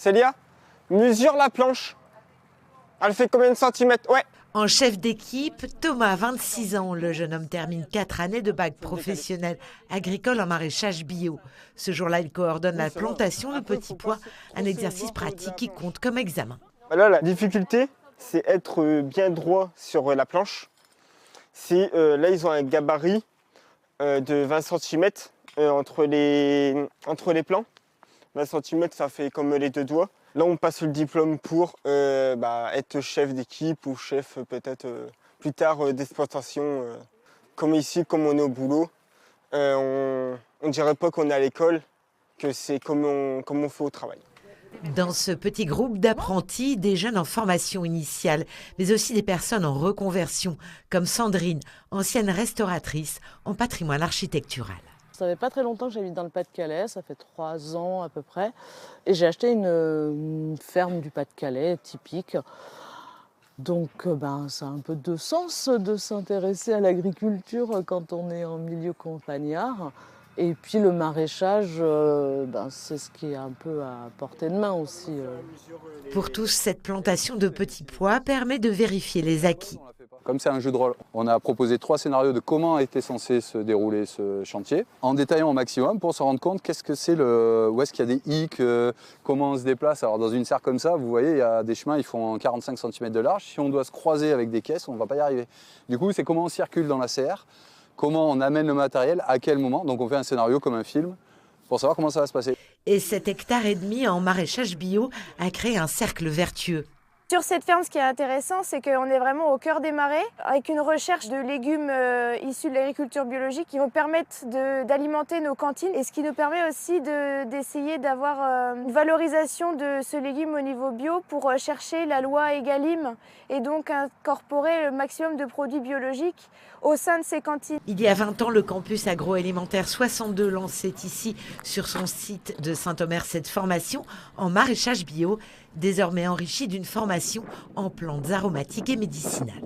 Célia, mesure la planche. Elle fait combien de centimètres? Ouais. En chef d'équipe, Thomas, 26 ans. Le jeune homme termine 4 années de bac professionnel agricole en maraîchage bio. Ce jour-là, il coordonne la plantation de petits pois, un exercice pratique qui compte comme examen. Là, la difficulté, c'est être bien droit sur la planche. Là, ils ont un gabarit de 20 cm entre les plans. 20 cm, ça fait comme les 2 doigts. Là, on passe le diplôme pour être chef d'équipe ou chef peut-être plus tard d'exploitation. Comme ici, comme on est au boulot, on ne dirait pas qu'on est à l'école, que c'est comme on fait au travail. Dans ce petit groupe d'apprentis, des jeunes en formation initiale, mais aussi des personnes en reconversion, comme Sandrine, ancienne restauratrice en patrimoine architectural. Ça fait pas très longtemps que j'habite dans le Pas-de-Calais, ça fait 3 ans à peu près. Et j'ai acheté une ferme du Pas-de-Calais typique. Donc ça a un peu de sens de s'intéresser à l'agriculture quand on est en milieu campagnard. Et puis le maraîchage, c'est ce qui est un peu à portée de main aussi. Pour tous, cette plantation de petits pois permet de vérifier les acquis. Comme c'est un jeu de rôle, on a proposé 3 scénarios de comment était censé se dérouler ce chantier, en détaillant au maximum pour se rendre compte qu'est-ce que c'est où est-ce qu'il y a des hicks, comment on se déplace. Alors dans une serre comme ça, vous voyez, il y a des chemins, ils font 45 cm de large. Si on doit se croiser avec des caisses, on ne va pas y arriver. Du coup, c'est comment on circule dans la serre, comment on amène le matériel, à quel moment. Donc on fait un scénario comme un film pour savoir comment ça va se passer. Et 7,5 hectares en maraîchage bio a créé un cercle vertueux. Sur cette ferme, ce qui est intéressant, c'est qu'on est vraiment au cœur des marais, avec une recherche de légumes issus de l'agriculture biologique qui vont permettre d'alimenter nos cantines et ce qui nous permet aussi d'essayer d'avoir une valorisation de ce légume au niveau bio pour chercher la loi Egalim et donc incorporer le maximum de produits biologiques au sein de ces cantines. Il y a 20 ans, le campus agroalimentaire 62 lançait ici, sur son site de Saint-Omer, cette formation en maraîchage bio, désormais enrichie d'une formation en plantes aromatiques et médicinales.